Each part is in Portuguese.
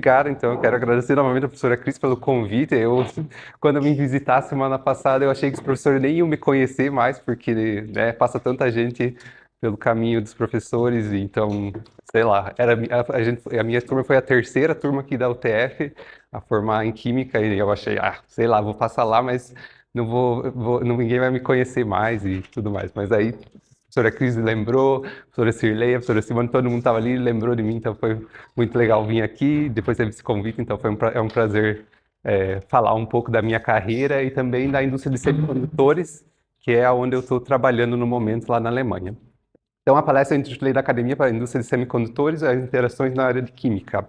obrigado, então. Eu quero agradecer novamente a professora Cris pelo convite. Quando eu vim visitar semana passada, eu achei que os professores nem iam me conhecer mais, porque, né, passa tanta gente pelo caminho dos professores, e então, sei lá, a minha turma foi a terceira turma aqui da UTF a formar em Química, e eu achei, sei lá, vou passar lá, mas ninguém vai me conhecer mais e tudo mais. Mas aí a professora Cris lembrou, a professora Cirlei, a professora Simone, todo mundo estava ali, lembrou de mim, então foi muito legal vir aqui. Depois teve esse convite, então é um prazer falar um pouco da minha carreira e também da indústria de semicondutores, que é onde eu estou trabalhando no momento lá na Alemanha. Então, a palestra eu intitulei da Academia para a Indústria de Semicondutores e as Interações na Área de Química.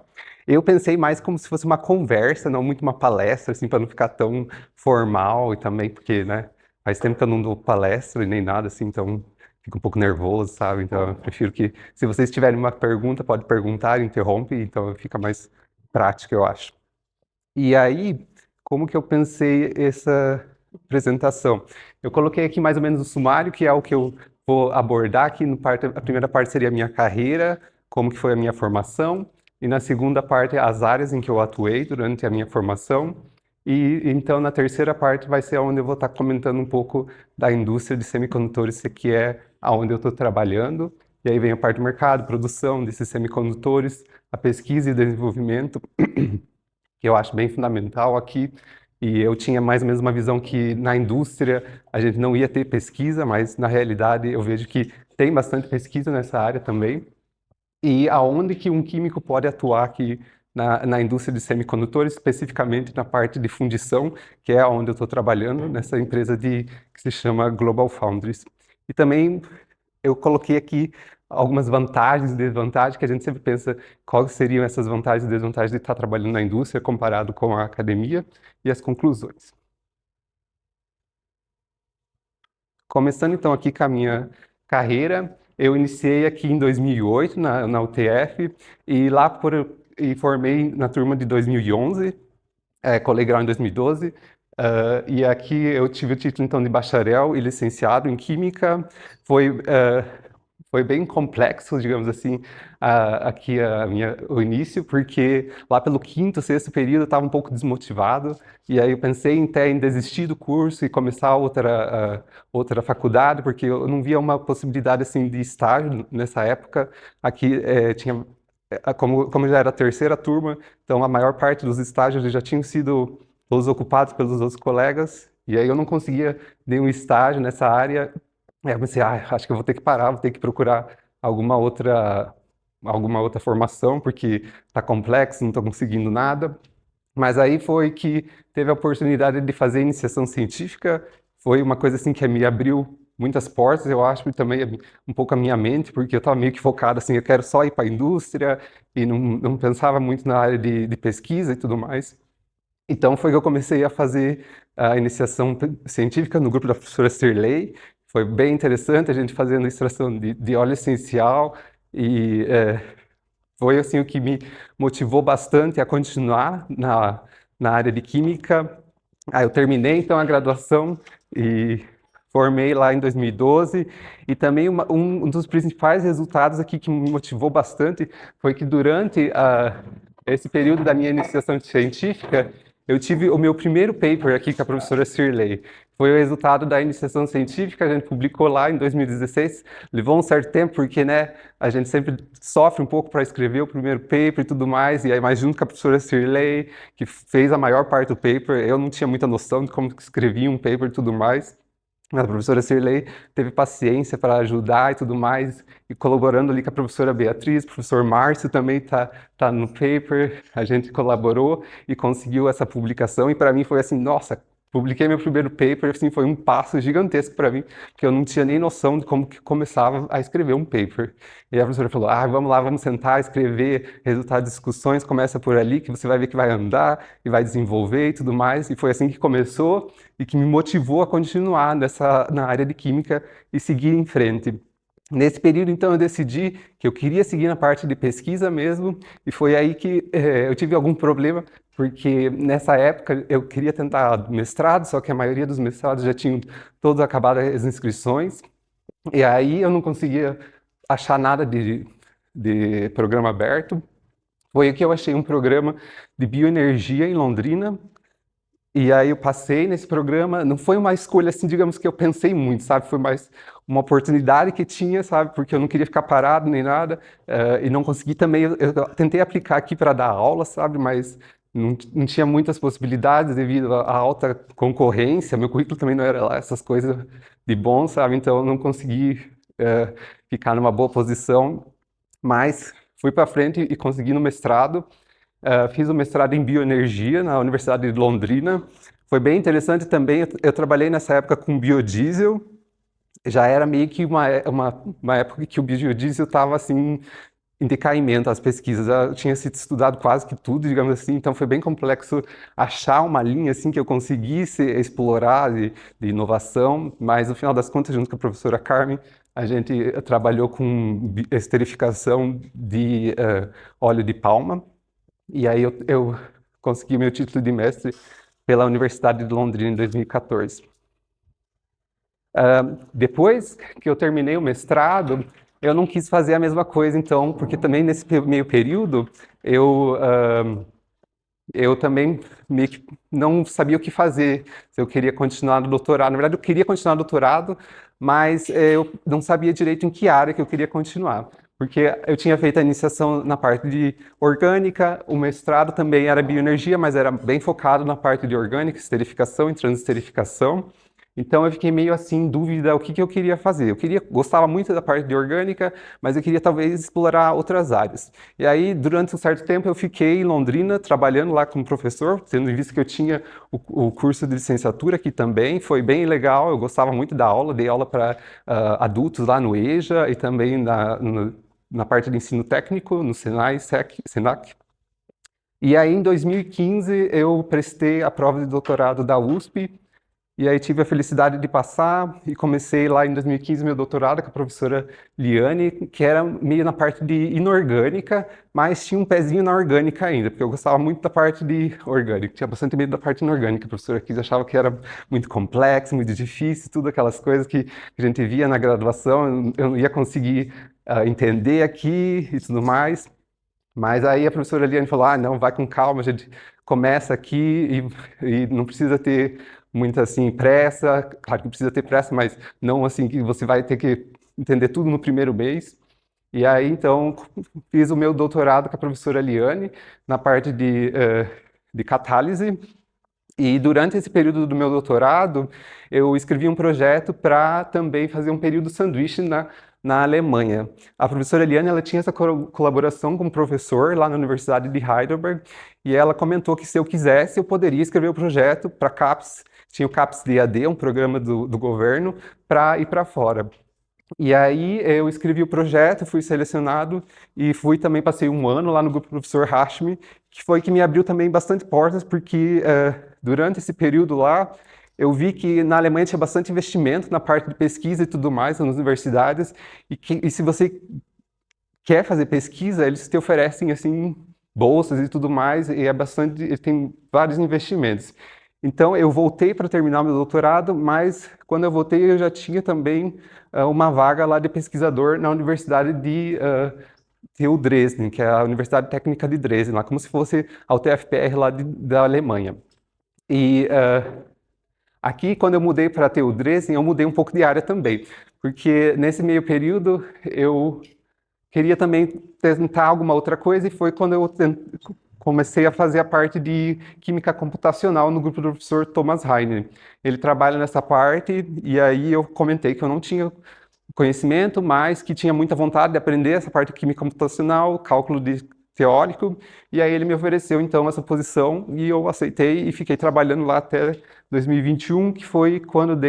Eu pensei mais como se fosse uma conversa, não muito uma palestra, assim, para não ficar tão formal e também porque, né, faz tempo que eu não dou palestra e nem nada, assim, então fico um pouco nervoso, sabe? Então, eu prefiro que, se vocês tiverem uma pergunta, pode perguntar, interrompe, então fica mais prático, eu acho. E aí, como que eu pensei essa apresentação? Eu coloquei aqui mais ou menos o sumário, que é o que eu vou abordar aqui. A primeira parte seria a minha carreira, como que foi a minha formação, e na segunda parte as áreas em que eu atuei durante a minha formação. E então na terceira parte vai ser onde eu vou estar comentando um pouco da indústria de semicondutores, que é aonde eu estou trabalhando. E aí vem a parte do mercado, produção desses semicondutores, a pesquisa e desenvolvimento, que eu acho bem fundamental aqui. E eu tinha mais ou menos uma visão que na indústria a gente não ia ter pesquisa, mas na realidade eu vejo que tem bastante pesquisa nessa área também. E aonde que um químico pode atuar aqui na indústria de semicondutores, especificamente na parte de fundição, que é onde eu estou trabalhando, nessa empresa que se chama Global Foundries. E também eu coloquei aqui algumas vantagens e desvantagens, que a gente sempre pensa quais seriam essas vantagens e desvantagens de estar trabalhando na indústria comparado com a academia, e as conclusões. Começando então aqui com a minha carreira, eu iniciei aqui em 2008 na UTF e e formei na turma de 2011, colei grau em 2012. E aqui eu tive o título então de bacharel e licenciado em Química. Foi, foi bem complexo, digamos assim, aqui o início, porque lá pelo quinto, sexto período eu estava um pouco desmotivado, e aí eu pensei até em desistir do curso e começar outra faculdade, porque eu não via uma possibilidade assim de estágio nessa época. Aqui tinha, como já era a terceira turma, então a maior parte dos estágios já tinham sido todos ocupados pelos outros colegas, e aí eu não conseguia nenhum estágio nessa área. Eu pensei, acho que eu vou ter que parar, vou ter que procurar alguma outra formação, porque tá complexo, não estou conseguindo nada. Mas aí foi que teve a oportunidade de fazer iniciação científica, foi uma coisa assim que me abriu muitas portas, eu acho, e também um pouco a minha mente, porque eu estava meio que focado assim, eu quero só ir para a indústria, e não pensava muito na área de pesquisa e tudo mais. Então foi que eu comecei a fazer a iniciação científica no grupo da professora Cirlei. Foi bem interessante a gente fazendo extração de óleo essencial e foi assim o que me motivou bastante a continuar na área de química. Aí eu terminei então a graduação e formei lá em 2012 e também um dos principais resultados aqui que me motivou bastante foi que durante esse período da minha iniciação científica eu tive o meu primeiro paper aqui com a professora Cirlei. Foi o resultado da iniciação científica, a gente publicou lá em 2016. Levou um certo tempo porque, né, a gente sempre sofre um pouco para escrever o primeiro paper e tudo mais, e aí mais junto com a professora Cirlei, que fez a maior parte do paper, eu não tinha muita noção de como escrevia um paper e tudo mais. A professora Cirlei teve paciência para ajudar e tudo mais, e colaborando ali com a professora Beatriz, o professor Márcio também tá no paper, a gente colaborou e conseguiu essa publicação, e para mim foi assim, nossa, publiquei meu primeiro paper, assim, foi um passo gigantesco para mim, porque eu não tinha nem noção de como que começava a escrever um paper. E a professora falou, vamos lá, vamos sentar, escrever, resultado de discussões, começa por ali, que você vai ver que vai andar e vai desenvolver e tudo mais, e foi assim que começou, e que me motivou a continuar na área de química e seguir em frente. Nesse período, então, eu decidi que eu queria seguir na parte de pesquisa mesmo, e foi aí que eu tive algum problema, porque nessa época eu queria tentar mestrado, só que a maioria dos mestrados já tinham todos acabado as inscrições, e aí eu não conseguia achar nada de programa aberto, Foi que eu achei um programa de bioenergia em Londrina, e aí eu passei nesse programa. Não foi uma escolha assim, digamos que eu pensei muito, sabe? Foi mais uma oportunidade que tinha, sabe? Porque eu não queria ficar parado nem nada, e não consegui também. Eu tentei aplicar aqui para dar aula, sabe? Mas não tinha muitas possibilidades devido à alta concorrência. Meu currículo também não era lá essas coisas de bom, sabe? Então eu não consegui ficar numa boa posição, mas fui para frente e consegui no mestrado. Fiz o mestrado em bioenergia na Universidade de Londrina. Foi bem interessante também. Eu trabalhei nessa época com biodiesel. Já era meio que uma época que o biodiesel estava assim em decaimento, as pesquisas. Já tinha sido estudado quase que tudo, digamos assim. Então foi bem complexo achar uma linha assim que eu conseguisse explorar de inovação. Mas no final das contas, junto com a professora Carmen, a gente trabalhou com esterificação de óleo de palma. E aí eu consegui meu título de mestre pela Universidade de Londrina em 2014. Depois que eu terminei o mestrado, eu não quis fazer a mesma coisa, então, porque também nesse meio período eu também meio que não sabia o que fazer, se eu queria continuar no doutorado. Na verdade, eu queria continuar no doutorado, mas eu não sabia direito em que área que eu queria continuar. Porque eu tinha feito a iniciação na parte de orgânica, o mestrado também era bioenergia, mas era bem focado na parte de orgânica, esterificação e transesterificação. Então eu fiquei meio assim em dúvida o que eu queria fazer. Gostava muito da parte de orgânica, mas eu queria talvez explorar outras áreas. E aí, durante um certo tempo, eu fiquei em Londrina, trabalhando lá como professor, tendo visto que eu tinha o curso de licenciatura aqui também. Foi bem legal, eu gostava muito da aula, dei aula para adultos lá no EJA e também na parte de ensino técnico, no Senai, Senac. E aí, em 2015, eu prestei a prova de doutorado da USP, e aí tive a felicidade de passar e comecei lá em 2015 meu doutorado com a professora Liane, que era meio na parte de inorgânica, mas tinha um pezinho na orgânica ainda, porque eu gostava muito da parte de orgânica, tinha bastante medo da parte inorgânica. A professora aqui achava que era muito complexo, muito difícil, tudo aquelas coisas que a gente via na graduação, eu não ia conseguir entender aqui e tudo mais. Mas aí a professora Liane falou: ah, não, vai com calma, a gente começa aqui e não precisa ter muita assim pressa. Claro que precisa ter pressa, mas não assim que você vai ter que entender tudo no primeiro mês. E aí então fiz o meu doutorado com a professora Liane na parte de catálise. E durante esse período do meu doutorado, eu escrevi um projeto para também fazer um período sanduíche na Alemanha. A professora Eliane, ela tinha essa colaboração com o professor lá na Universidade de Heidelberg, e ela comentou que se eu quisesse, eu poderia escrever o projeto para CAPES. Tinha o CAPES DAD, um programa do governo, para ir para fora. E aí eu escrevi o projeto, fui selecionado e fui também, passei um ano lá no grupo do professor Hashmi, que foi que me abriu também bastante portas, porque durante esse período lá, eu vi que na Alemanha tinha bastante investimento na parte de pesquisa e tudo mais, nas universidades, e se você quer fazer pesquisa, eles te oferecem assim bolsas e tudo mais, e é bastante, tem vários investimentos. Então eu voltei para terminar meu doutorado, mas quando eu voltei eu já tinha também uma vaga lá de pesquisador na Universidade de TU Dresden, que é a Universidade Técnica de Dresden, lá como se fosse a UTFPR lá da Alemanha. E aqui, quando eu mudei para a TU Dresden, eu mudei um pouco de área também, porque nesse meio período eu queria também tentar alguma outra coisa, e foi quando eu comecei a fazer a parte de química computacional no grupo do professor Thomas Heine. Ele trabalha nessa parte, e aí eu comentei que eu não tinha conhecimento, mas que tinha muita vontade de aprender essa parte de química computacional, cálculo teórico, e aí ele me ofereceu então essa posição e eu aceitei e fiquei trabalhando lá até 2021, que foi quando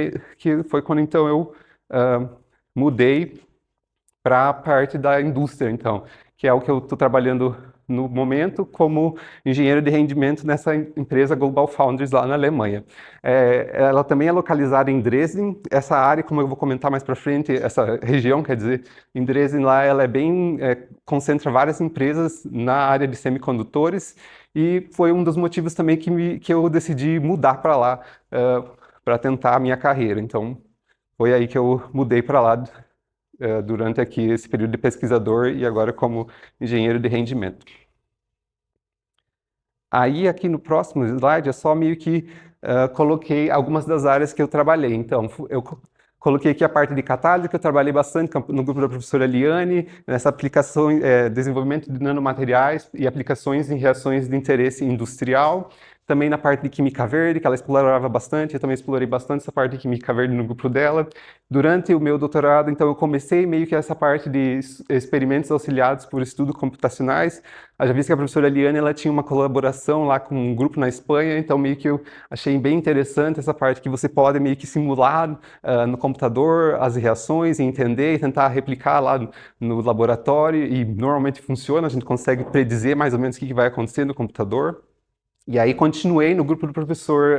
então eu mudei para a parte da indústria, então, que é o que eu estou trabalhando no momento como engenheiro de rendimento nessa empresa Global Foundries lá na Alemanha. Ela também é localizada em Dresden. Essa área, como eu vou comentar mais para frente, essa região, quer dizer, em Dresden lá, ela concentra várias empresas na área de semicondutores, e foi um dos motivos também que eu decidi mudar para lá, para tentar a minha carreira. Então, foi aí que eu mudei para lá durante aqui esse período de pesquisador e agora como engenheiro de rendimento. Aí, aqui no próximo slide, eu só meio que coloquei algumas das áreas que eu trabalhei. Então, eu coloquei aqui a parte de catálise, que eu trabalhei bastante no grupo da professora Liane, nessa aplicação, desenvolvimento de nanomateriais e aplicações em reações de interesse industrial. Também na parte de química verde, que ela explorava bastante, eu também explorei bastante essa parte de química verde no grupo dela. Durante o meu doutorado, então, eu comecei meio que essa parte de experimentos auxiliados por estudos computacionais. Eu já vi que a professora Liane, ela tinha uma colaboração lá com um grupo na Espanha, então meio que eu achei bem interessante essa parte que você pode meio que simular no computador as reações e entender e tentar replicar lá no laboratório, e normalmente funciona, a gente consegue predizer mais ou menos o que vai acontecer no computador. E aí continuei no grupo do professor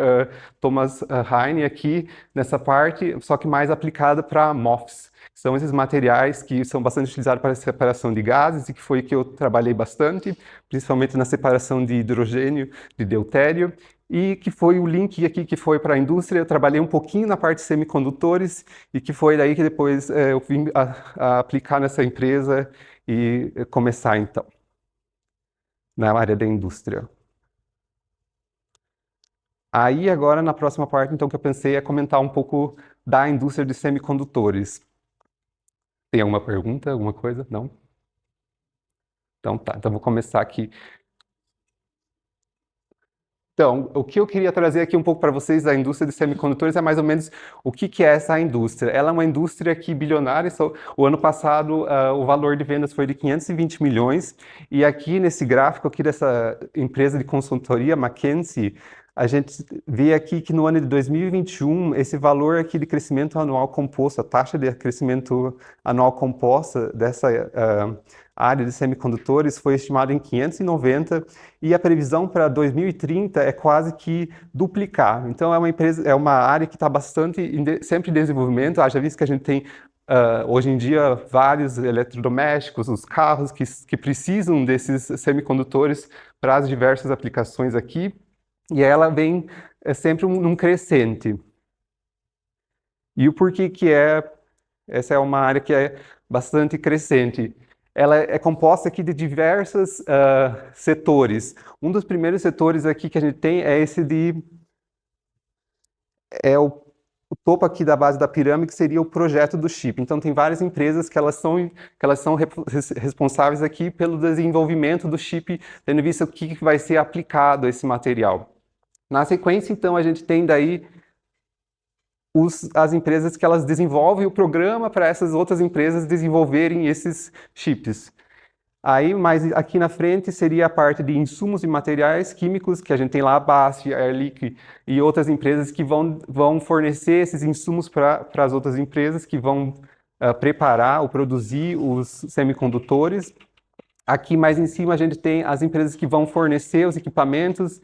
Thomas Heine aqui nessa parte, só que mais aplicada para MOFs. São esses materiais que são bastante utilizados para a separação de gases e que foi que eu trabalhei bastante, principalmente na separação de hidrogênio, de deutério, e que foi o link aqui que foi para a indústria. Eu trabalhei um pouquinho na parte de semicondutores e que foi daí que depois eu vim a aplicar nessa empresa e começar então na área da indústria. Aí agora na próxima parte, então, que eu pensei é comentar um pouco da indústria de semicondutores. Tem alguma pergunta, alguma coisa? Não? Então tá, então vou começar aqui. Então, o que eu queria trazer aqui um pouco para vocês da indústria de semicondutores é mais ou menos o que é essa indústria. Ela é uma indústria que bilionária, o ano passado o valor de vendas foi de 520 milhões, e aqui nesse gráfico aqui dessa empresa de consultoria, McKinsey, a gente vê aqui que no ano de 2021, esse valor aqui de crescimento anual composto, a taxa de crescimento anual composta dessa área de semicondutores foi estimada em 590, e a previsão para 2030 é quase que duplicar. Então é uma área que está bastante sempre em desenvolvimento. Haja visto que a gente tem hoje em dia vários eletrodomésticos, os carros que precisam desses semicondutores para as diversas aplicações aqui, e ela vem sempre num crescente. E o porquê que essa é uma área que é bastante crescente. Ela é composta aqui de diversos setores. Um dos primeiros setores aqui que a gente tem é esse o topo aqui da base da pirâmide, que seria o projeto do chip. Então tem várias empresas que elas são responsáveis aqui pelo desenvolvimento do chip, tendo visto o que vai ser aplicado a esse material. Na sequência, então, a gente tem daí as empresas que elas desenvolvem o programa para essas outras empresas desenvolverem esses chips. Aí, mais aqui na frente, seria a parte de insumos e materiais químicos, que a gente tem lá a BASF, a Air Liquide e outras empresas que vão fornecer esses insumos para as outras empresas que vão preparar ou produzir os semicondutores. Aqui mais em cima a gente tem as empresas que vão fornecer os equipamentos.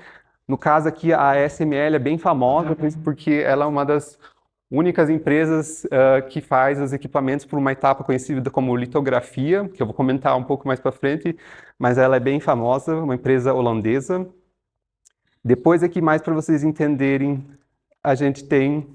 No caso aqui, a ASML é bem famosa, porque ela é uma das únicas empresas que faz os equipamentos por uma etapa conhecida como litografia, que eu vou comentar um pouco mais para frente, mas ela é bem famosa, uma empresa holandesa. Depois aqui, mais para vocês entenderem, a gente tem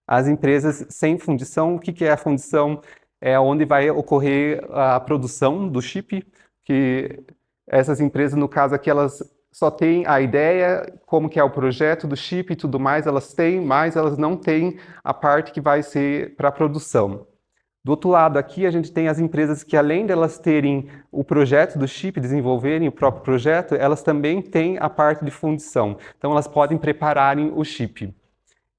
as empresas sem fundição. O que é a fundição? É onde vai ocorrer a produção do chip, que essas empresas, no caso aqui, elas só têm a ideia, como que é o projeto do chip e tudo mais, elas têm, mas elas não têm a parte que vai ser para a produção. Do outro lado aqui, a gente tem as empresas que, além de elas terem o projeto do chip, desenvolverem o próprio projeto, elas também têm a parte de fundição. Então, elas podem prepararem o chip.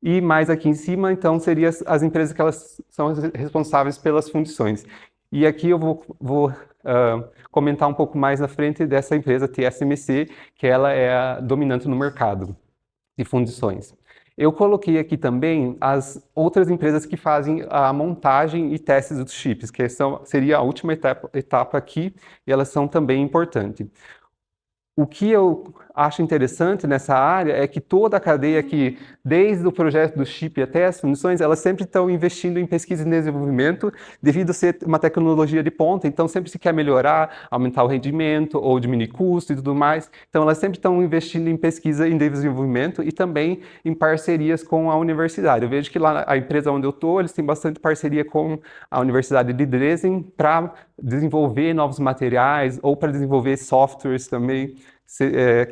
E mais aqui em cima, então, seriam as empresas que elas são responsáveis pelas fundições. E aqui eu vou comentar um pouco mais na frente dessa empresa TSMC, que ela é a dominante no mercado de fundições. Eu coloquei aqui também as outras empresas que fazem a montagem e testes dos chips, que seria a última etapa aqui, e elas são também importantes. O que eu acho interessante nessa área é que toda a cadeia aqui, desde o projeto do chip até as fundições, elas sempre estão investindo em pesquisa e desenvolvimento, devido a ser uma tecnologia de ponta, então sempre se quer melhorar, aumentar o rendimento ou diminuir custo e tudo mais. Então elas sempre estão investindo em pesquisa e desenvolvimento e também em parcerias com a universidade. Eu vejo que lá a empresa onde eu estou, eles têm bastante parceria com a Universidade de Dresden para desenvolver novos materiais ou para desenvolver softwares também.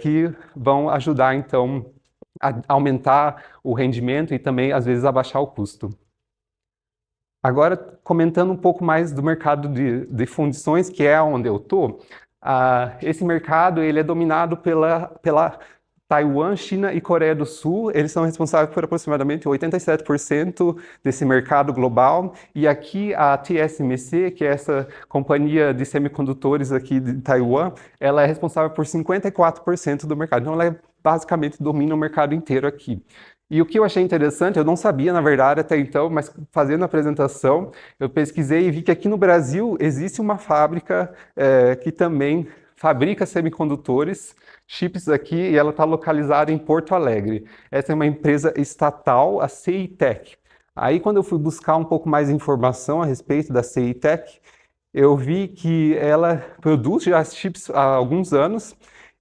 que vão ajudar, então, a aumentar o rendimento e também, às vezes, abaixar o custo. Agora, comentando um pouco mais do mercado de fundições, que é onde eu estou, esse mercado ele é dominado pela Taiwan, China e Coreia do Sul. Eles são responsáveis por aproximadamente 87% desse mercado global. E aqui a TSMC, que é essa companhia de semicondutores aqui de Taiwan, ela é responsável por 54% do mercado. Então, ela basicamente domina o mercado inteiro aqui. E o que eu achei interessante, eu não sabia, na verdade, até então, mas fazendo a apresentação, eu pesquisei e vi que aqui no Brasil existe uma fábrica que também fabrica semicondutores, chips aqui, e ela está localizada em Porto Alegre. Essa é uma empresa estatal, a CITEC. Aí, quando eu fui buscar um pouco mais de informação a respeito da CITEC, eu vi que ela produz já chips há alguns anos,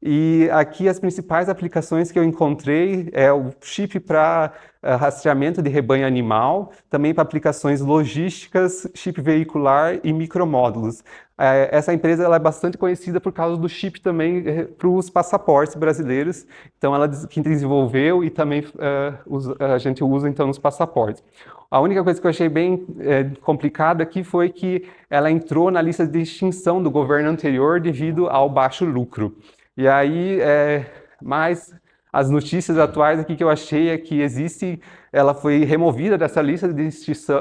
e aqui as principais aplicações que eu encontrei é o chip para rastreamento de rebanho animal, também para aplicações logísticas, chip veicular e micromódulos. Essa empresa ela é bastante conhecida por causa do chip também para os passaportes brasileiros, então ela que desenvolveu e também a gente usa então nos passaportes. A única coisa que eu achei bem complicada aqui foi que ela entrou na lista de extinção do governo anterior devido ao baixo lucro. E aí, mais as notícias atuais aqui que eu achei é que ela foi removida dessa lista de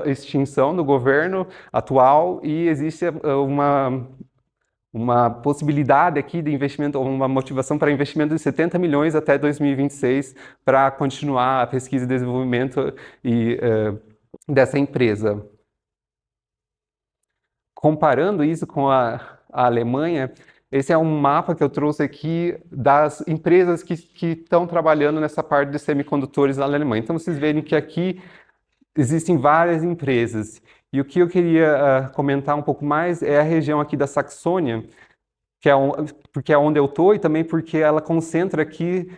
extinção do governo atual e existe uma possibilidade aqui de investimento, uma motivação para investimento de 70 milhões até 2026 para continuar a pesquisa e desenvolvimento dessa empresa. Comparando isso com a Alemanha, esse é um mapa que eu trouxe aqui das empresas que estão trabalhando nessa parte de semicondutores na Alemanha. Então, vocês verem que aqui existem várias empresas. E o que eu queria comentar um pouco mais é a região aqui da Saxônia, porque é onde eu estou e também porque ela concentra aqui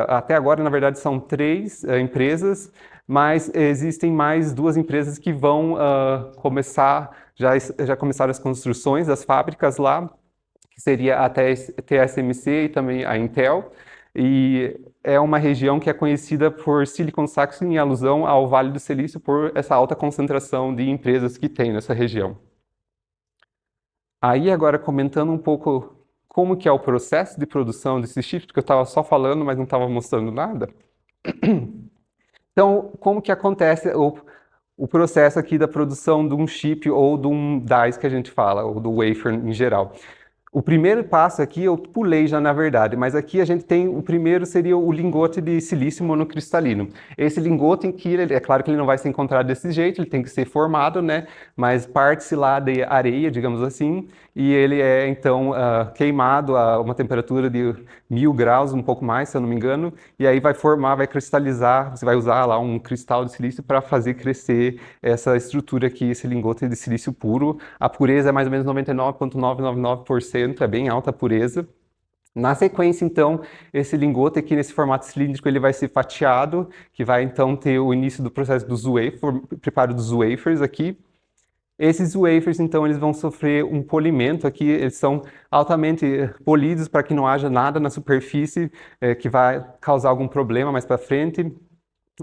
até agora, na verdade, são 3 empresas, mas existem mais 2 empresas que vão já começaram as construções das fábricas lá, que seria a TSMC e também a Intel, e é uma região que é conhecida por Silicon Saxony em alusão ao Vale do Silício por essa alta concentração de empresas que tem nessa região. Aí agora comentando um pouco como que é o processo de produção desses chips, porque eu estava só falando, mas não estava mostrando nada. Então, como que acontece o processo aqui da produção de um chip ou de um dice que a gente fala, ou do wafer em geral? O primeiro passo aqui eu pulei já, na verdade, mas aqui a gente tem, o primeiro seria o lingote de silício monocristalino. Esse lingote, é claro que ele não vai ser encontrado desse jeito, ele tem que ser formado, né? Mas parte-se lá de areia, digamos assim, e ele é então queimado a uma temperatura de 1000 graus, um pouco mais, se eu não me engano, e aí vai formar, vai cristalizar, você vai usar lá um cristal de silício para fazer crescer essa estrutura aqui, esse lingote de silício puro. A pureza é mais ou menos 99,999%. É bem alta a pureza. Na sequência, então, esse lingote aqui nesse formato cilíndrico, ele vai ser fatiado, que vai então ter o início do processo dos preparo dos wafers aqui. Esses wafers, então, eles vão sofrer um polimento aqui, eles são altamente polidos para que não haja nada na superfície que vai causar algum problema mais para frente.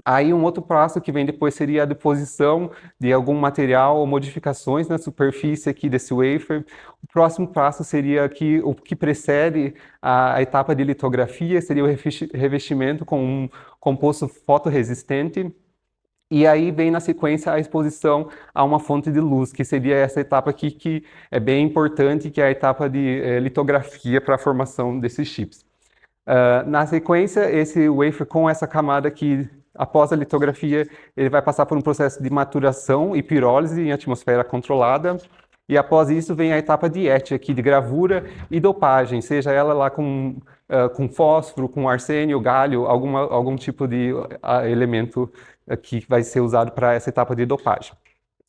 Aí um outro passo que vem depois seria a deposição de algum material ou modificações na superfície aqui desse wafer. O próximo passo seria aqui, o que precede a etapa de litografia, seria o revestimento com um composto fotorresistente. E aí vem na sequência a exposição a uma fonte de luz, que seria essa etapa aqui que é bem importante, que é a etapa de litografia para a formação desses chips. Na sequência, esse wafer com essa camada aqui, após a litografia, ele vai passar por um processo de maturação e pirólise em atmosfera controlada. E após isso vem a etapa de etch aqui, de gravura e dopagem, seja ela lá com fósforo, com arsênio, galho, algum tipo de elemento que vai ser usado para essa etapa de dopagem.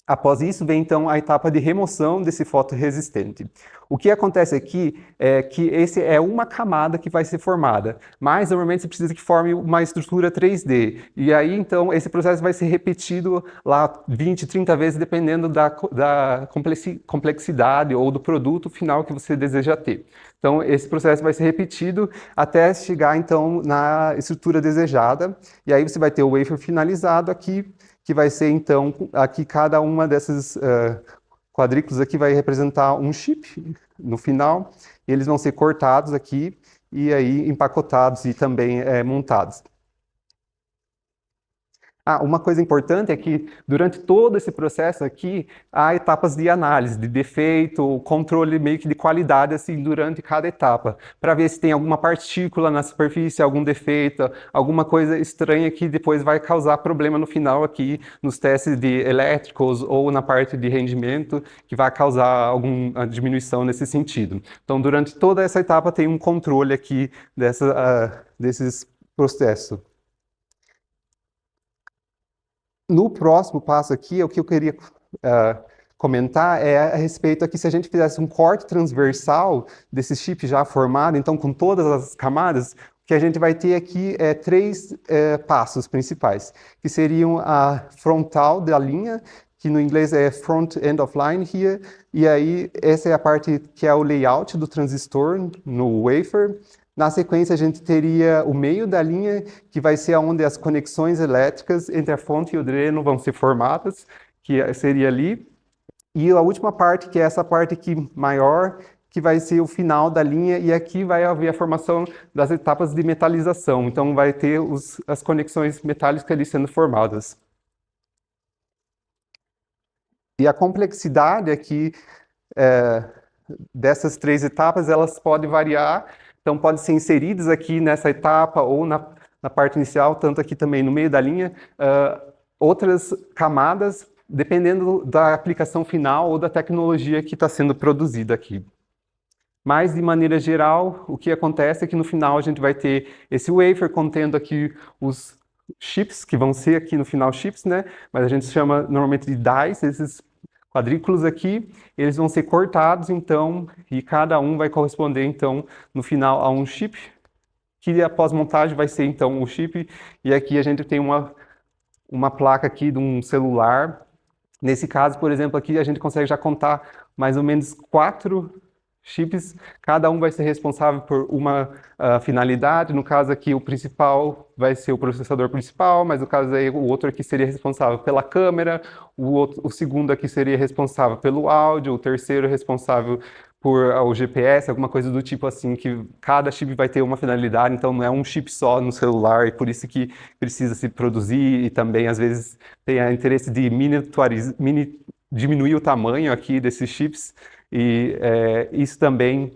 Após isso, vem então a etapa de remoção desse fotorresistente. O que acontece aqui é que esse é uma camada que vai ser formada, mas normalmente você precisa que forme uma estrutura 3D. E aí, então, esse processo vai ser repetido lá 20, 30 vezes, dependendo da complexidade ou do produto final que você deseja ter. Então, esse processo vai ser repetido até chegar, então, na estrutura desejada. E aí você vai ter o wafer finalizado aqui, que vai ser, então, aqui cada uma dessas quadrículas aqui vai representar um chip no final. E eles vão ser cortados aqui e aí empacotados e também montados. Uma coisa importante é que durante todo esse processo aqui, há etapas de análise, de defeito, controle meio que de qualidade assim durante cada etapa, para ver se tem alguma partícula na superfície, algum defeito, alguma coisa estranha que depois vai causar problema no final aqui nos testes de elétricos ou na parte de rendimento, que vai causar alguma diminuição nesse sentido. Então, durante toda essa etapa tem um controle aqui desses processos. No próximo passo aqui, o que eu queria comentar é a respeito aqui, se a gente fizesse um corte transversal desse chip já formado, então com todas as camadas, o que a gente vai ter aqui é três passos principais, que seriam a frontal da linha, que no inglês é front end of line here, e aí essa é a parte que é o layout do transistor no wafer. Na sequência, a gente teria o meio da linha, que vai ser onde as conexões elétricas entre a fonte e o dreno vão ser formadas, que seria ali. E a última parte, que é essa parte aqui maior, que vai ser o final da linha, e aqui vai haver a formação das etapas de metalização. Então, vai ter as conexões metálicas ali sendo formadas. E a complexidade aqui dessas três etapas, elas podem variar. Então, podem ser inseridas aqui nessa etapa ou na parte inicial, tanto aqui também no meio da linha, outras camadas, dependendo da aplicação final ou da tecnologia que está sendo produzida aqui. Mas, de maneira geral, o que acontece é que no final a gente vai ter esse wafer contendo aqui os chips, que vão ser aqui no final chips, né? Mas a gente chama normalmente de dies, esses quadrículos aqui, eles vão ser cortados, então, e cada um vai corresponder, então, no final a um chip, que após montagem vai ser, então, o chip, e aqui a gente tem uma placa aqui de um celular. Nesse caso, por exemplo, aqui a gente consegue já contar mais ou menos 4 chips, cada um vai ser responsável por uma finalidade. No caso aqui, o principal vai ser o processador principal, mas no caso aí, o outro aqui seria responsável pela câmera, o segundo aqui seria responsável pelo áudio, o terceiro responsável por o GPS, alguma coisa do tipo assim, que cada chip vai ter uma finalidade, então não é um chip só no celular, e por isso que precisa se produzir, e também às vezes tem o interesse de diminuir o tamanho aqui desses chips, e isso também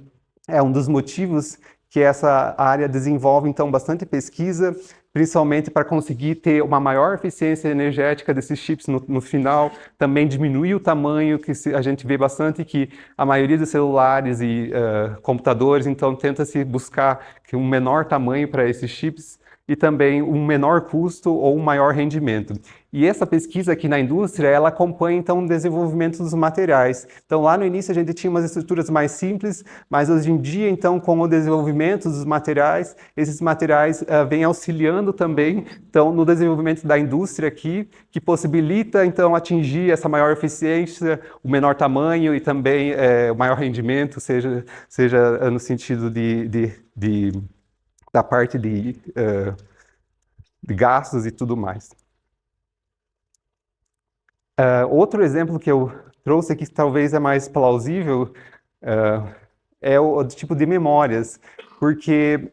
é um dos motivos que essa área desenvolve, então, bastante pesquisa, principalmente para conseguir ter uma maior eficiência energética desses chips no final, também diminuir o tamanho, que a gente vê bastante que a maioria dos celulares e computadores, então, tenta-se buscar um menor tamanho para esses chips, e também um menor custo ou um maior rendimento. E essa pesquisa aqui na indústria, ela acompanha, então, o desenvolvimento dos materiais. Então, lá no início a gente tinha umas estruturas mais simples, mas hoje em dia, então, com o desenvolvimento dos materiais, esses materiais vêm auxiliando também, então, no desenvolvimento da indústria aqui, que possibilita, então, atingir essa maior eficiência, o menor tamanho e também o maior rendimento, seja no sentido da parte de gastos e tudo mais. Outro exemplo que eu trouxe aqui, que talvez é mais plausível, é o tipo de memórias, porque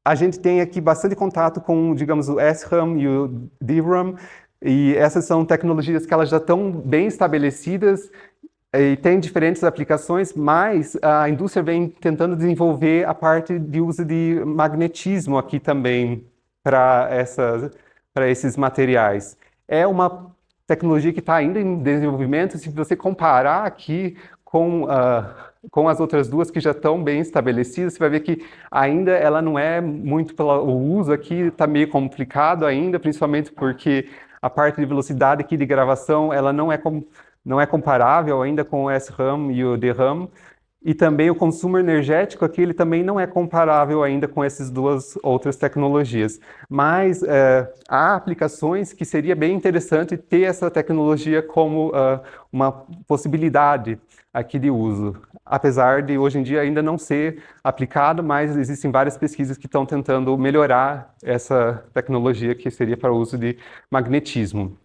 a gente tem aqui bastante contato com, digamos, o SRAM e o DRAM, e essas são tecnologias que elas já estão bem estabelecidas e têm diferentes aplicações, mas a indústria vem tentando desenvolver a parte de uso de magnetismo aqui também para esses materiais. É uma tecnologia que está ainda em desenvolvimento. Se você comparar aqui com as outras duas que já estão bem estabelecidas, você vai ver que ainda ela não é muito o uso aqui está meio complicado ainda, principalmente porque a parte de velocidade aqui de gravação ela não é comparável ainda com o SRAM e o DRAM. E também o consumo energético aqui, ele também não é comparável ainda com essas duas outras tecnologias. Mas há aplicações que seria bem interessante ter essa tecnologia como uma possibilidade aqui de uso. Apesar de hoje em dia ainda não ser aplicado, mas existem várias pesquisas que estão tentando melhorar essa tecnologia que seria para o uso de magnetismo.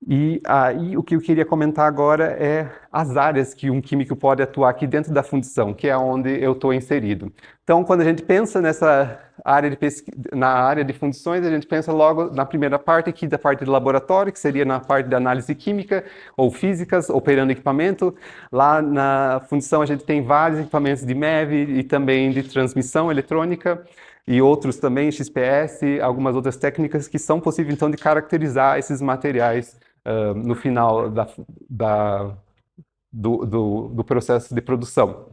E aí o que eu queria comentar agora é as áreas que um químico pode atuar aqui dentro da fundição, que é onde eu estou inserido. Então, quando a gente pensa nessa área de na área de fundições, a gente pensa logo na primeira parte aqui, da parte de laboratório, que seria na parte de análise química ou físicas, operando equipamento. Lá na fundição a gente tem vários equipamentos de MEV e também de transmissão eletrônica, e outros também, XPS, algumas outras técnicas que são possíveis, então, de caracterizar esses materiais no final do processo de produção.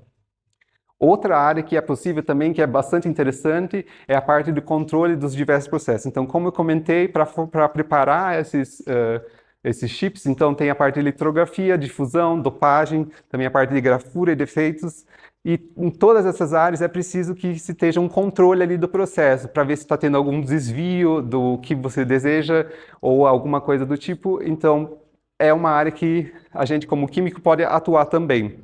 Outra área que é possível também, que é bastante interessante, é a parte do controle dos diversos processos. Então, como eu comentei, para preparar esses chips, então tem a parte de litrografia, difusão, dopagem, também a parte de grafura e defeitos. E em todas essas áreas é preciso que se esteja um controle ali do processo, para ver se está tendo algum desvio do que você deseja ou alguma coisa do tipo. Então, é uma área que a gente, como químico, pode atuar também.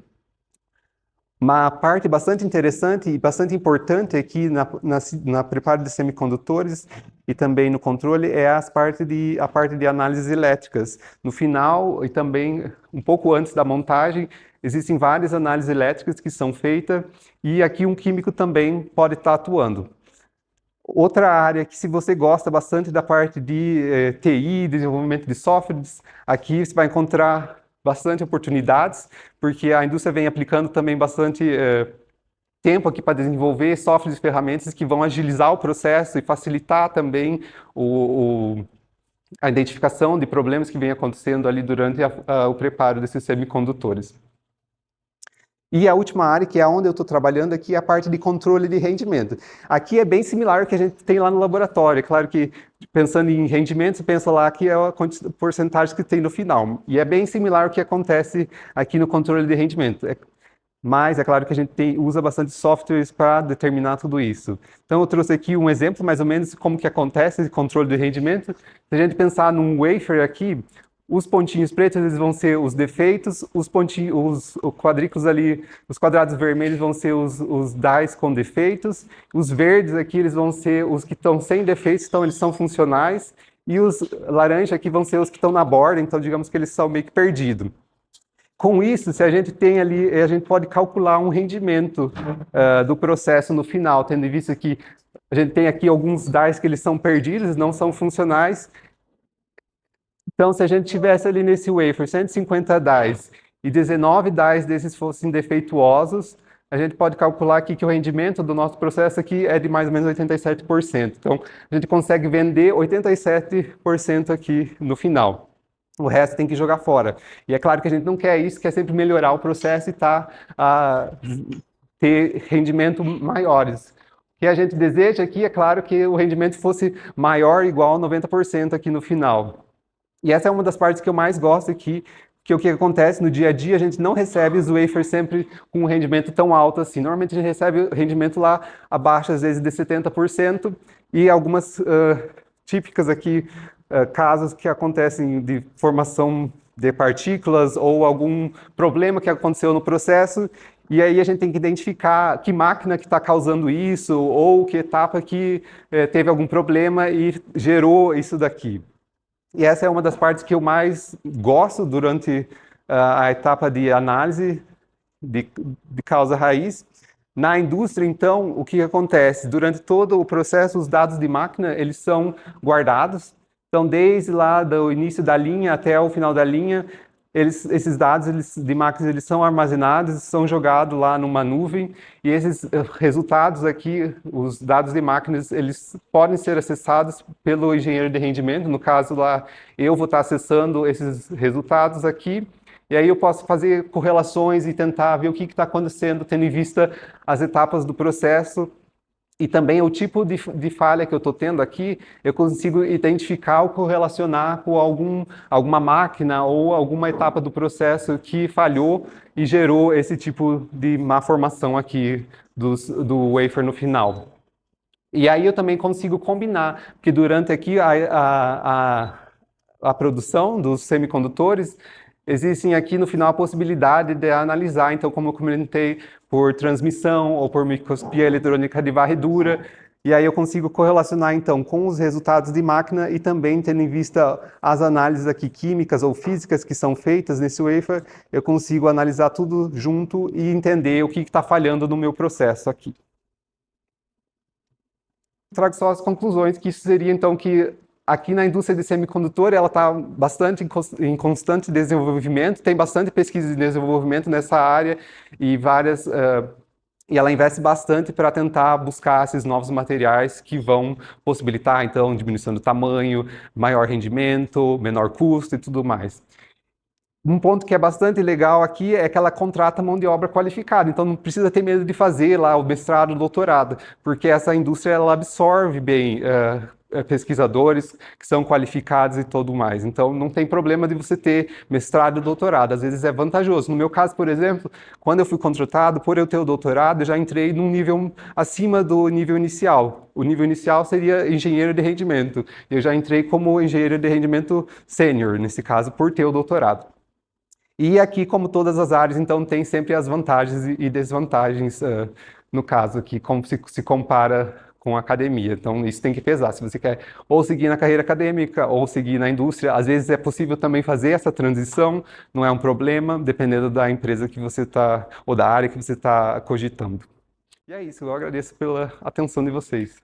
Uma parte bastante interessante e bastante importante aqui na preparo de semicondutores e também no controle é a parte de análises elétricas. No final e também um pouco antes da montagem, existem várias análises elétricas que são feitas e aqui um químico também pode estar atuando. Outra área que, se você gosta bastante da parte de TI, desenvolvimento de softwares, aqui você vai encontrar bastante oportunidades, porque a indústria vem aplicando também bastante tempo aqui para desenvolver softwares e ferramentas que vão agilizar o processo e facilitar também a identificação de problemas que vem acontecendo ali durante o preparo desses semicondutores. E a última área, que é onde eu estou trabalhando aqui, é a parte de controle de rendimento. Aqui é bem similar ao que a gente tem lá no laboratório. É claro que, pensando em rendimento, você pensa lá que é a porcentagem que tem no final. E é bem similar ao que acontece aqui no controle de rendimento. Mas é claro que a gente usa bastante softwares para determinar tudo isso. Então eu trouxe aqui um exemplo, mais ou menos, de como que acontece esse controle de rendimento. Se a gente pensar num wafer aqui, os pontinhos pretos eles vão ser os defeitos, os quadrículos ali, os quadrados vermelhos vão ser os dies com defeitos, os verdes aqui eles vão ser os que estão sem defeitos, então eles são funcionais, e os laranjas aqui vão ser os que estão na borda, então digamos que eles são meio que perdidos. Com isso, se a gente tem ali, a gente pode calcular um rendimento do processo no final, tendo em vista que a gente tem aqui alguns dies que eles são perdidos, não são funcionais. Então, se a gente tivesse ali nesse wafer 150 dies e 19 dies desses fossem defeituosos, a gente pode calcular aqui que o rendimento do nosso processo aqui é de mais ou menos 87%. Então, a gente consegue vender 87% aqui no final. O resto tem que jogar fora. E é claro que a gente não quer isso, quer sempre melhorar o processo e ter rendimento maiores. O que a gente deseja aqui, é claro, que o rendimento fosse maior ou igual a 90% aqui no final. E essa é uma das partes que eu mais gosto aqui, que o que acontece no dia a dia, a gente não recebe os wafers sempre com um rendimento tão alto assim. Normalmente a gente recebe rendimento lá abaixo, às vezes, de 70%, e algumas típicas aqui, casos que acontecem de formação de partículas ou algum problema que aconteceu no processo, e aí a gente tem que identificar que máquina que está causando isso, ou que etapa que teve algum problema e gerou isso daqui. E essa é uma das partes que eu mais gosto durante a etapa de análise de causa raiz. Na indústria, então, o que acontece? Durante todo o processo, os dados de máquina, eles são guardados. Então, desde lá do início da linha até o final da linha, esses dados de máquinas eles são armazenados, são jogados lá numa nuvem, e esses resultados aqui, os dados de máquinas, eles podem ser acessados pelo engenheiro de rendimento. No caso lá, eu vou estar acessando esses resultados aqui, e aí eu posso fazer correlações e tentar ver o que está acontecendo, tendo em vista as etapas do processo, E também o tipo de falha que eu estou tendo aqui, eu consigo identificar ou correlacionar com alguma máquina ou alguma etapa do processo que falhou e gerou esse tipo de má formação aqui do wafer no final. E aí eu também consigo combinar, porque durante aqui a produção dos semicondutores, existem aqui no final a possibilidade de analisar, então, como eu comentei, por transmissão ou por microscopia eletrônica de varredura, e aí eu consigo correlacionar, então, com os resultados de máquina e também tendo em vista as análises aqui químicas ou físicas que são feitas nesse wafer, eu consigo analisar tudo junto e entender o que está falhando no meu processo aqui. Trago só as conclusões, que isso seria então que aqui na indústria de semicondutor ela está bastante em constante desenvolvimento, tem bastante pesquisa e desenvolvimento nessa área e e ela investe bastante para tentar buscar esses novos materiais que vão possibilitar então diminuição do tamanho, maior rendimento, menor custo e tudo mais. Um ponto que é bastante legal aqui é que ela contrata mão de obra qualificada, então não precisa ter medo de fazer lá o mestrado, o doutorado, porque essa indústria ela absorve bem pesquisadores que são qualificados e tudo mais. Então não tem problema de você ter mestrado e doutorado, às vezes é vantajoso. No meu caso, por exemplo, quando eu fui contratado, por eu ter o doutorado, eu já entrei num nível acima do nível inicial. O nível inicial seria engenheiro de rendimento. Eu já entrei como engenheiro de rendimento sênior, nesse caso, por ter o doutorado. E aqui, como todas as áreas, então tem sempre as vantagens e desvantagens, no caso aqui, como se compara com a academia. Então isso tem que pesar. Se você quer ou seguir na carreira acadêmica ou seguir na indústria, às vezes é possível também fazer essa transição, não é um problema, dependendo da empresa que você está, ou da área que você está cogitando. E é isso, eu agradeço pela atenção de vocês.